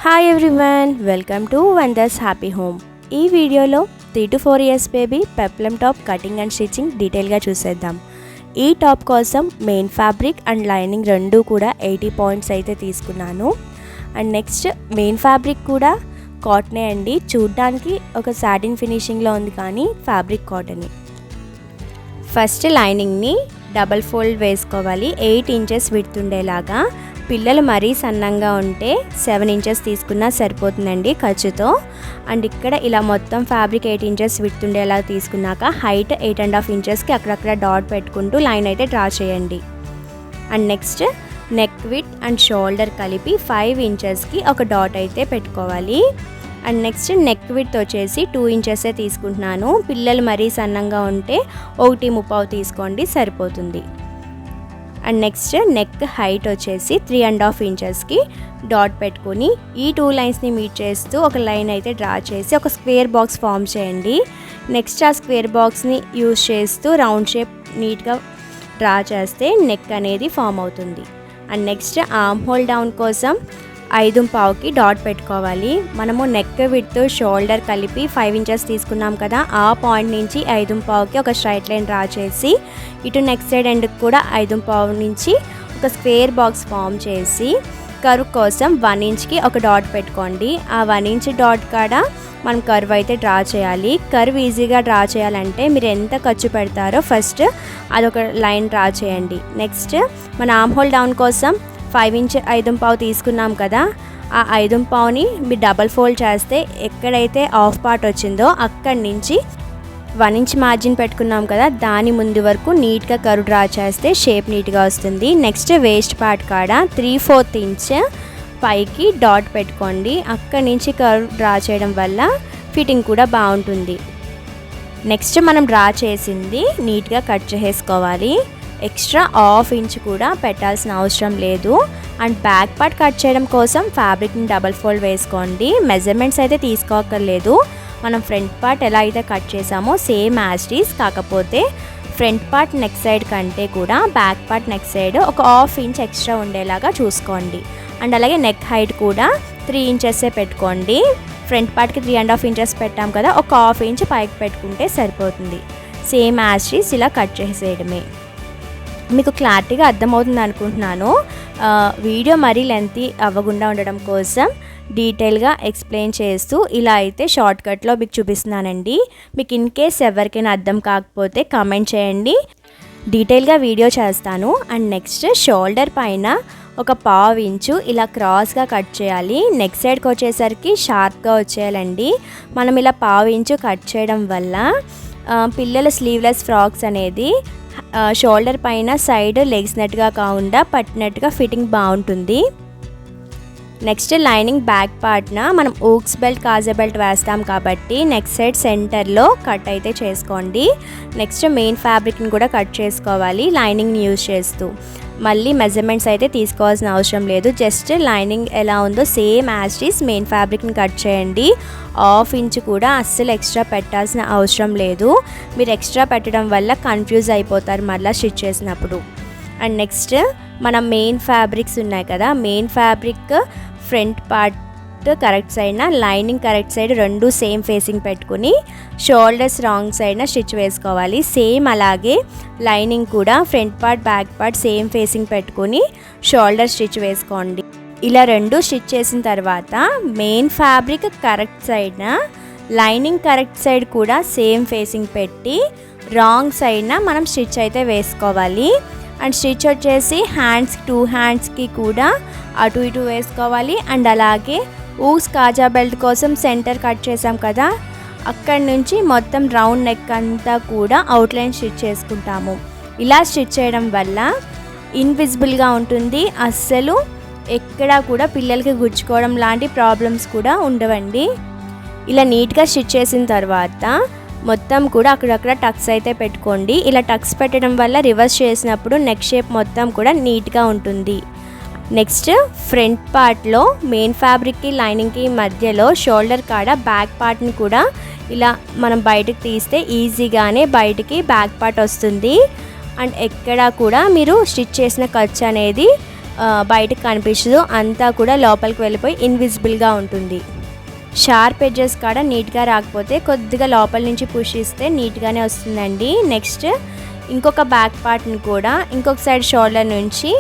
Hi everyone, welcome to wonders happy home. ఈ వీడియోలో 3 to 4 years baby peplum top cutting and stitching డీటెయిల్గా చూసేద్దాం. ఈ టాప్ కోసం మెయిన్ ఫ్యాబ్రిక్ అండ్ లైనింగ్ రెండు కూడా 80 పాయింట్స్ అయితే తీసుకున్నాను. అండ్ నెక్స్ట్ మెయిన్ ఫ్యాబ్రిక్ కూడా కాటనే అండి. చూడ్డానికి ఒక సాటిన్ ఫినిషింగ్లో ఉంది కానీ ఫ్యాబ్రిక్ కాటన్. ఫస్ట్ లైనింగ్ని డబల్ ఫోల్డ్ వేసుకోవాలి. 8 inches విడ్త్ ఉండేలాగా. పిల్లలు మరీ సన్నంగా ఉంటే 7 inches తీసుకున్నా సరిపోతుందండి ఖర్చుతో. అండ్ ఇక్కడ ఇలా మొత్తం ఫ్యాబ్రిక్ 8 inches విడ్త్ ఉండేలా తీసుకున్నాక హైట్ 8.5 inchesకి అక్కడక్కడ డాట్ పెట్టుకుంటూ లైన్ అయితే డ్రా చేయండి. And next neck width and shoulder కలిపి 5 inchesకి ఒక డాట్ అయితే పెట్టుకోవాలి. అండ్ నెక్స్ట్ నెక్ విడ్త్ వచ్చేసి 2 inches తీసుకుంటున్నాను. పిల్లలు మరీ సన్నంగా ఉంటే 1.25 తీసుకోండి సరిపోతుంది. అండ్ నెక్స్ట్ నెక్ హైట్ వచ్చేసి 3.5 inchesకి డాట్ పెట్టుకొని ఈ 2 లైన్స్ని మీట్ చేస్తూ ఒక లైన్ అయితే డ్రా చేసి ఒక స్క్వేర్ బాక్స్ ఫామ్ చేయండి. నెక్స్ట్ ఆ స్క్వేర్ బాక్స్ని యూజ్ చేస్తూ రౌండ్ షేప్ నీట్గా డ్రా చేస్తే నెక్ అనేది ఫామ్ అవుతుంది. And next arm whole down కోసం 5.25కి డాట్ పెట్టుకోవాలి. మనము నెక్ విడ్త్ షోల్డర్ కలిపి 5 inches తీసుకున్నాం కదా, ఆ పాయింట్ నుంచి 5.25కి ఒక స్ట్రైట్ లైన్ డ్రా చేసి ఇటు నెక్ సైడ్ ఎండ్కి కూడా 5.25 నుంచి ఒక స్క్వేర్ బాక్స్ ఫామ్ చేసి కర్వ్ కోసం 1 inchకి ఒక డాట్ పెట్టుకోండి. ఆ 1 inch డాట్ కాడ మనం కర్వ్ అయితే డ్రా చేయాలి. కర్వ్ ఈజీగా డ్రా చేయాలంటే మీరు ఎంత ఖర్చు పెడతారో ఫస్ట్ అదొక లైన్ డ్రా చేయండి. నెక్స్ట్ మన ఆర్మ్ హోల్ డౌన్ కోసం 5 inch 5.25 తీసుకున్నాం కదా, ఆ 5.25ని మీరు డబల్ ఫోల్డ్ చేస్తే ఎక్కడైతే హాఫ్ పార్ట్ వచ్చిందో అక్కడి నుంచి 1 inch మార్జిన్ పెట్టుకున్నాం కదా, దాని ముందు వరకు నీట్గా కర్వ్ డ్రా చేస్తే షేప్ నీట్గా వస్తుంది. నెక్స్ట్ వేస్ట్ పార్ట్ కాడ 3/4 inch పైకి డాట్ పెట్టుకోండి. అక్కడి నుంచి కర్వ్ డ్రా చేయడం వల్ల ఫిట్టింగ్ కూడా బాగుంటుంది. నెక్స్ట్ మనం డ్రా చేసింది నీట్గా కట్ చేసుకోవాలి. ఎక్స్ట్రా 1/2 inch కూడా పెట్టాల్సిన అవసరం లేదు. అండ్ బ్యాక్ పార్ట్ కట్ చేయడం కోసం ఫ్యాబ్రిక్ని డబల్ ఫోల్డ్ వేసుకోండి. మెజర్మెంట్స్ అయితే తీసుకోక్కర్లేదు. మనం ఫ్రంట్ పార్ట్ ఎలా అయితే కట్ చేసామో సేమ్ యాజ్ ఇట్ ఈస్, కాకపోతే ఫ్రంట్ పార్ట్ నెక్ సైడ్ కంటే కూడా బ్యాక్ పార్ట్ నెక్ సైడ్ ఒక 1/2 inch ఎక్స్ట్రా ఉండేలాగా చూసుకోండి. అండ్ అలాగే నెక్ హైట్ కూడా 3 inches పెట్టుకోండి. ఫ్రంట్ పార్ట్కి 3.5 inches పెట్టాం కదా, ఒక 1/2 inch పైకి పెట్టుకుంటే సరిపోతుంది. సేమ్ యాజ్ ఇట్ ఈస్ ఇలా కట్ చేసేయడమే. మీకు క్లారిటీగా అర్థమవుతుంది అనుకుంటున్నాను. వీడియో మరీ లెంతీ అవ్వకుండా ఉండడం కోసం డీటెయిల్గా ఎక్స్ప్లెయిన్ చేస్తూ ఇలా అయితే షార్ట్కట్లో మీకు చూపిస్తున్నానండి. మీకు ఇన్ కేస్ ఎవరికైనా అర్థం కాకపోతే కామెంట్ చేయండి, డీటెయిల్గా వీడియో చేస్తాను. అండ్ నెక్స్ట్ షోల్డర్ పైన ఒక 1/2 inch ఇలా క్రాస్గా కట్ చేయాలి. నెక్ సైడ్కి వచ్చేసరికి షార్ప్గా వచ్చేయాలండి. మనం ఇలా 1/2 inch కట్ చేయడం వల్ల పిల్లల స్లీవ్లెస్ ఫ్రాక్స్ అనేది షోల్డర్ పైన సైడ్ లెగ్స్నట్టుగా కాకుండా పట్టినట్టుగా ఫిట్టింగ్ బాగుంటుంది. నెక్స్ట్ లైనింగ్ బ్యాక్ పార్ట్న మనం ఊక్స్ బెల్ట్ కాజా బెల్ట్ వేస్తాం కాబట్టి నెక్ సైడ్ సెంటర్లో కట్ అయితే చేసుకోండి. నెక్స్ట్ మెయిన్ ఫ్యాబ్రిక్ని కూడా కట్ చేసుకోవాలి లైనింగ్ని యూజ్ చేస్తూ. మళ్ళీ మెజర్మెంట్స్ అయితే తీసుకోవాల్సిన అవసరం లేదు. జస్ట్ లైనింగ్ ఎలా ఉందో same as it is main ఫ్యాబ్రిక్ని కట్ చేయండి. 1/2 inch కూడా అస్సలు ఎక్స్ట్రా పెట్టాల్సిన అవసరం లేదు. మీరు ఎక్స్ట్రా పెట్టడం వల్ల కన్ఫ్యూజ్ అయిపోతారు మళ్ళీ స్టిచ్ చేసినప్పుడు. అండ్ నెక్స్ట్ మన మెయిన్ ఫ్యాబ్రిక్స్ ఉన్నాయి కదా, main fabric front part correct సైడ్న లైనింగ్ కరెక్ట్ సైడ్ రెండు సేమ్ ఫేసింగ్ పెట్టుకుని షోల్డర్స్ రాంగ్ సైడ్న స్టిచ్ వేసుకోవాలి. సేమ్ అలాగే లైనింగ్ కూడా front part back part same facing పెట్టుకుని షోల్డర్ స్టిచ్ వేసుకోండి. ఇలా రెండు స్టిచ్ చేసిన తర్వాత మెయిన్ ఫ్యాబ్రిక్ కరెక్ట్ సైడ్న లైనింగ్ కరెక్ట్ సైడ్ కూడా సేమ్ ఫేసింగ్ పెట్టి రాంగ్ సైడ్న మనం స్టిచ్ అయితే వేసుకోవాలి. అండ్ స్టిచ్ వచ్చేసి హ్యాండ్స్కి 2 handsకి కూడా అటు ఇటు వేసుకోవాలి. అండ్ అలాగే ఊక్స్ కాజా బెల్ట్ కోసం సెంటర్ కట్ చేసాం కదా, అక్కడి నుంచి మొత్తం రౌండ్ నెక్ అంతా కూడా అవుట్లైన్ స్టిచ్ చేసుకుంటాము. ఇలా స్టిచ్ చేయడం వల్ల ఇన్విజిబుల్గా ఉంటుంది. అస్సలు ఎక్కడా కూడా పిల్లలకి గుచ్చుకోవడం లాంటి ప్రాబ్లమ్స్ కూడా ఉండవండి. ఇలా నీట్గా స్టిచ్ చేసిన తర్వాత మొత్తం కూడా అక్కడక్కడ టక్స్ అయితే పెట్టుకోండి. ఇలా టక్స్ పెట్టడం వల్ల రివర్స్ చేసినప్పుడు నెక్ షేప్ మొత్తం కూడా నీట్గా ఉంటుంది. నెక్స్ట్ ఫ్రంట్ పార్ట్లో మెయిన్ ఫ్యాబ్రిక్కి లైనింగ్కి మధ్యలో షోల్డర్ కాడ బ్యాక్ పార్ట్ని కూడా ఇలా మనం బయటకు తీస్తే ఈజీగానే బయటికి బ్యాక్ పార్ట్ వస్తుంది. అండ్ ఎక్కడా కూడా మీరు స్టిచ్ చేసిన ఖర్చు అనేది బయటకు కనిపించదు, అంతా కూడా లోపలికి వెళ్ళిపోయి ఇన్విజిబుల్గా ఉంటుంది. షార్ప్ ఎడ్జెస్ కాడ నీట్గా రాకపోతే కొద్దిగా లోపల నుంచి పుష్ ఇస్తే నీట్గానే వస్తుందండి. నెక్స్ట్ ఇంకొక బ్యాక్ పార్ట్ని కూడా ఇంకొక సైడ్ షోల్డర్ నుంచి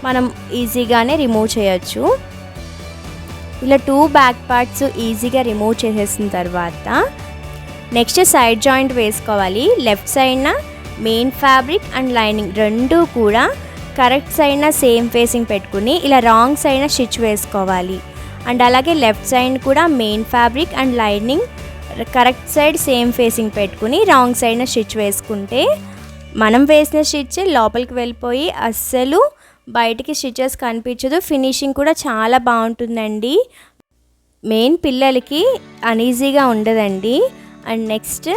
మనం ఈజీగానే రిమూవ్ చేయొచ్చు. ఇలా 2 బ్యాక్ పార్ట్స్ ఈజీగా రిమూవ్ చేసేసిన తర్వాత నెక్స్ట్ సైడ్ జాయింట్ వేసుకోవాలి. లెఫ్ట్ సైడ్న మెయిన్ ఫ్యాబ్రిక్ అండ్ లైనింగ్ రెండు కూడా కరెక్ట్ సైడ్న సేమ్ ఫేసింగ్ పెట్టుకుని ఇలా రాంగ్ సైడ్న స్టిచ్ వేసుకోవాలి. అండ్ అలాగే లెఫ్ట్ సైడ్ కూడా main fabric and lining correct side same facing పెట్టుకుని రాంగ్ సైడ్న స్టిచ్ వేసుకుంటే మనం వేసిన స్టిచ్ లోపలికి వెళ్ళిపోయి అస్సలు బయటికి స్టిచెస్ కనిపించదు. ఫినిషింగ్ కూడా చాలా బాగుంటుందండి. మెయిన్ పిల్లలకి అనీజీగా ఉండదండి. అండ్ నెక్స్ట్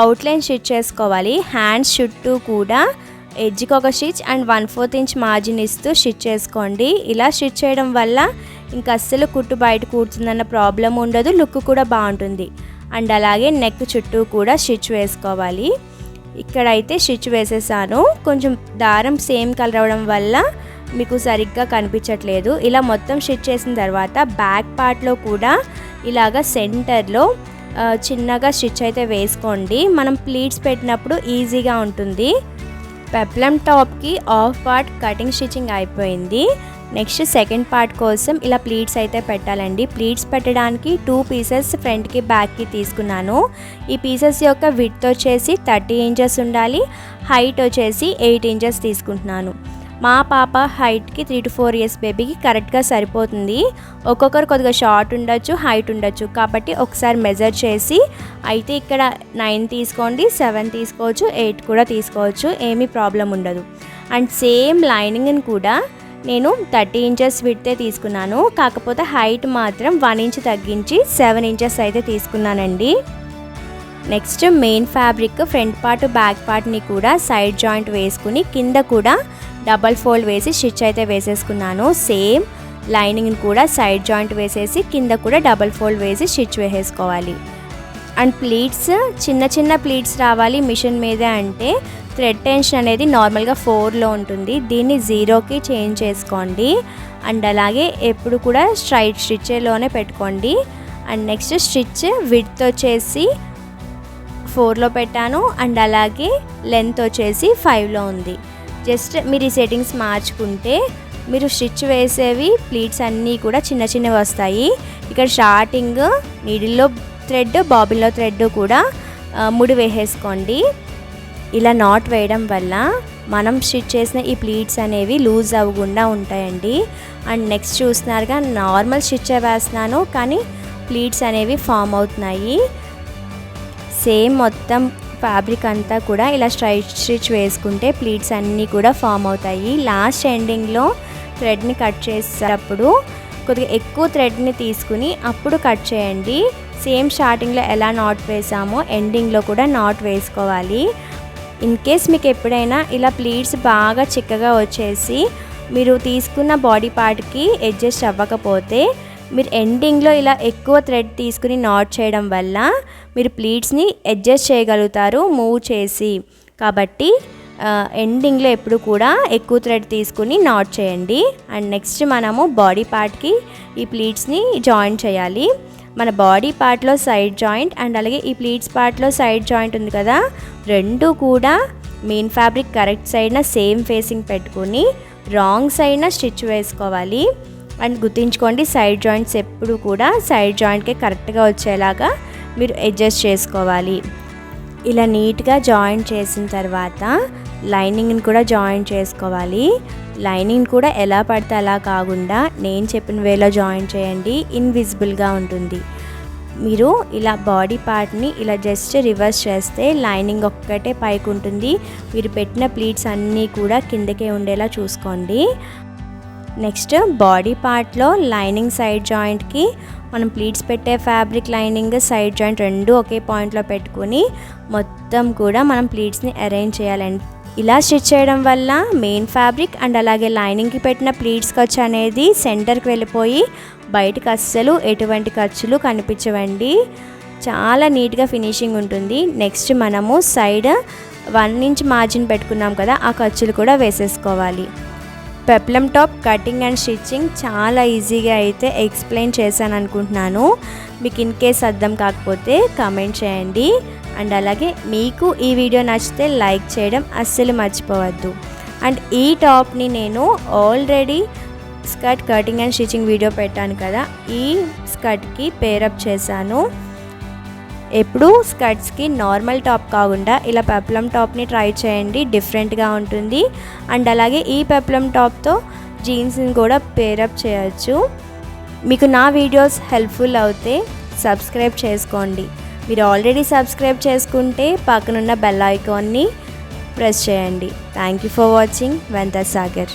అవుట్లైన్ స్టిచ్ చేసుకోవాలి. హ్యాండ్స్ చుట్టూ కూడా ఎడ్జ్కి ఒక స్టిచ్ అండ్ 1/4 ఇంచ్ మార్జిన్ ఇస్తూ స్టిచ్ చేసుకోండి. ఇలా స్టిచ్ చేయడం వల్ల ఇంకా అస్సలు కుట్టు బయట కూర్చుందన్న ప్రాబ్లం ఉండదు, లుక్ కూడా బాగుంటుంది. అండ్ అలాగే నెక్ చుట్టూ కూడా స్టిచ్ వేసుకోవాలి. ఇక్కడైతే స్టిచ్ వేసేసాను. కొంచెం దారం సేమ్ కలర్ అవ్వడం వల్ల మీకు సరిగ్గా కనిపించట్లేదు. ఇలా మొత్తం స్టిచ్ చేసిన తర్వాత బ్యాక్ పార్ట్లో కూడా ఇలాగ సెంటర్లో చిన్నగా స్టిచ్ అయితే వేసుకోండి. మనం ప్లీట్స్ పెట్టినప్పుడు ఈజీగా ఉంటుంది. పెప్లం టాప్కి ఆఫ్ పార్ట్ కటింగ్ స్టిచ్చింగ్ అయిపోయింది. నెక్స్ట్ సెకండ్ పార్ట్ కోసం ఇలా ప్లీట్స్ అయితే పెట్టాలండి. ప్లీట్స్ పెట్టడానికి 2 పీసెస్ ఫ్రంట్కి బ్యాక్కి తీసుకున్నాను. ఈ పీసెస్ యొక్క విడ్త్ వచ్చేసి 30 ఇంచెస్ ఉండాలి, హైట్ వచ్చేసి 8 ఇంచెస్ తీసుకుంటున్నాను. మా పాప హైట్కి 3 to 4 years బేబీకి కరెక్ట్గా సరిపోతుంది. ఒక్కొక్కరు కొద్దిగా షార్ట్ ఉండొచ్చు, హైట్ ఉండొచ్చు, కాబట్టి ఒకసారి మెజర్ చేసి అయితే ఇక్కడ 9 తీసుకోండి, 7 తీసుకోవచ్చు, 8 కూడా తీసుకోవచ్చు, ఏమీ ప్రాబ్లం ఉండదు. అండ్ సేమ్ లైనింగ్ని కూడా నేను 30 ఇంచెస్ విడ్తే తీసుకున్నాను, కాకపోతే హైట్ మాత్రం 1 ఇంచ్ తగ్గించి 7 ఇంచెస్ అయితే తీసుకున్నానండి. Next main fabric front part back పార్ట్ని కూడా సైడ్ జాయింట్ వేసుకుని కింద కూడా డబల్ ఫోల్డ్ వేసి స్టిచ్ అయితే వేసేసుకున్నాను. సేమ్ లైనింగ్ని కూడా సైడ్ జాయింట్ వేసేసి కింద కూడా డబల్ ఫోల్డ్ వేసి స్టిచ్ వేసేసుకోవాలి. అండ్ ప్లీట్స్ చిన్న చిన్న ప్లీట్స్ రావాలి మిషన్ మీదే అంటే థ్రెడ్ టెన్షన్ అనేది నార్మల్గా 4లో ఉంటుంది, దీన్ని 0కి చేంజ్ చేసుకోండి. అండ్ అలాగే ఎప్పుడు కూడా స్ట్రైట్ స్టిచ్లోనే పెట్టుకోండి. అండ్ నెక్స్ట్ స్టిచ్ విడ్త్ వచ్చేసి 4లో పెట్టాను, అండ్ అలాగే లెంత్ వచ్చేసి 5లో ఉంది. జస్ట్ మీరు ఈ సెట్టింగ్స్ మార్చుకుంటే మీరు స్టిచ్ వేసేవి ప్లీట్స్ అన్నీ కూడా చిన్న చిన్నవి వస్తాయి. ఇక్కడ స్టార్టింగ్ నీడిల్లో థ్రెడ్, బాబిన్లో థ్రెడ్ కూడా ముడి వేసేసుకోండి. ఇలా నాట్ వేయడం వల్ల మనం స్టిచ్ చేసిన ఈ ప్లీట్స్ అనేవి లూజ్ అవ్వకుండా ఉంటాయండి. అండ్ నెక్స్ట్ చూస్తున్నారుగా నార్మల్ స్టిచ్ వేస్తున్నాను కానీ ప్లీట్స్ అనేవి ఫామ్ అవుతున్నాయి. సేమ్ మొత్తం ఫ్యాబ్రిక్ అంతా కూడా ఇలా స్ట్రైట్ స్టిచ్ వేసుకుంటే ప్లీట్స్ అన్నీ కూడా ఫామ్ అవుతాయి. లాస్ట్ ఎండింగ్లో థ్రెడ్ని కట్ చేసేటప్పుడు కొద్దిగా ఎక్కువ థ్రెడ్ని తీసుకుని అప్పుడు కట్ చేయండి. సేమ్ స్టార్టింగ్లో ఎలా నాట్ వేసామో ఎండింగ్లో కూడా నాట్ వేసుకోవాలి. ఇన్ కేస్ మీకు ఎప్పుడైనా ఇలా ప్లీట్స్ బాగా చిక్కగా వచ్చేసి మీరు తీసుకున్న బాడీ పార్ట్కి అడ్జస్ట్ అవ్వకపోతే మీరు ఎండింగ్లో ఇలా ఎక్కువ థ్రెడ్ తీసుకుని నాట్ చేయడం వల్ల మీరు ప్లీట్స్ని అడ్జస్ట్ చేయగలుగుతారు మూవ్ చేసి. కాబట్టి ఎండింగ్లో ఎప్పుడు కూడా ఎక్కువ థ్రెడ్ తీసుకుని నాట్ చేయండి. అండ్ నెక్స్ట్ మనము బాడీ పార్ట్కి ఈ ప్లీట్స్ని జాయిన్ చేయాలి. మన బాడీ పార్ట్లో సైడ్ జాయింట్ అండ్ అలాగే ఈ ప్లీట్స్ పార్ట్లో సైడ్ జాయింట్ ఉంది కదా, రెండు కూడా మెయిన్ ఫ్యాబ్రిక్ కరెక్ట్ సైడ్న సేమ్ ఫేసింగ్ పెట్టుకుని రాంగ్ సైడ్న స్టిచ్ వేసుకోవాలి. అండ్ గుర్తుంచుకోండి సైడ్ జాయింట్స్ ఎప్పుడు కూడా సైడ్ జాయింట్కే కరెక్ట్గా వచ్చేలాగా మీరు అడ్జస్ట్ చేసుకోవాలి. ఇలా నీట్గా జాయిన్ చేసిన తర్వాత లైనింగ్ని కూడా జాయిన్ చేసుకోవాలి. లైనింగ్ కూడా ఎలా పడితే అలా కాకుండా నేను చెప్పిన వేలో జాయిన్ చేయండి, ఇన్విజిబుల్గా ఉంటుంది. మీరు ఇలా బాడీ పార్ట్ని ఇలా జస్ట్ రివర్స్ చేస్తే లైనింగ్ ఒక్కటే పైకి ఉంటుంది. మీరు పెట్టిన ప్లీట్స్ అన్నీ కూడా కిందకే ఉండేలా చూసుకోండి. నెక్స్ట్ బాడీ పార్ట్లో లైనింగ్ సైడ్ జాయింట్కి మనం ప్లీట్స్ పెట్టే ఫ్యాబ్రిక్ లైనింగ్ సైడ్ జాయింట్ రెండు ఒకే పాయింట్లో పెట్టుకుని మొత్తం కూడా మనం ప్లీట్స్ని అరేంజ్ చేయాలండి. ఇలా స్టిచ్ చేయడం వల్ల మెయిన్ ఫ్యాబ్రిక్ అండ్ అలాగే లైనింగ్కి పెట్టిన ప్లీట్స్ ఖర్చు అనేది సెంటర్కి వెళ్ళిపోయి బయటకు అస్సలు ఎటువంటి ఖర్చులు కనిపించవండి. చాలా నీట్గా ఫినిషింగ్ ఉంటుంది. నెక్స్ట్ మనము సైడ్ 1 ఇంచ్ మార్జిన్ పెట్టుకున్నాం కదా, ఆ ఖర్చులు కూడా వేసేసుకోవాలి. Peplum top cutting and stitching చాలా ఈజీగా అయితే ఎక్స్ప్లెయిన్ చేశాను అనుకుంటున్నాను. మీకు ఇన్ కేస్ అర్థం కాకపోతే కామెంట్ చేయండి. అండ్ అలాగే మీకు ఈ వీడియో నచ్చితే లైక్ చేయడం అస్సలు మర్చిపోవద్దు. అండ్ ఈ టాప్ని నేను already skirt cutting and stitching video పెట్టాను కదా, ఈ స్కర్ట్కి పేరప్ చేశాను. ఎప్పుడు స్కర్ట్స్కి నార్మల్ టాప్ కాకుండా ఇలా పెప్లం టాప్ని ట్రై చేయండి, డిఫరెంట్గా ఉంటుంది. అండ్ అలాగే ఈ పెప్లం టాప్తో జీన్స్ని కూడా పేరప్ చేయొచ్చు. మీకు నా వీడియోస్ హెల్ప్ఫుల్ అవుతే సబ్స్క్రైబ్ చేసుకోండి. మీరు ఆల్రెడీ సబ్స్క్రైబ్ చేసుకుంటే పక్కనున్న బెల్ ఐకాన్ని ప్రెస్ చేయండి. Thank you for watching. వెంత సాగర్.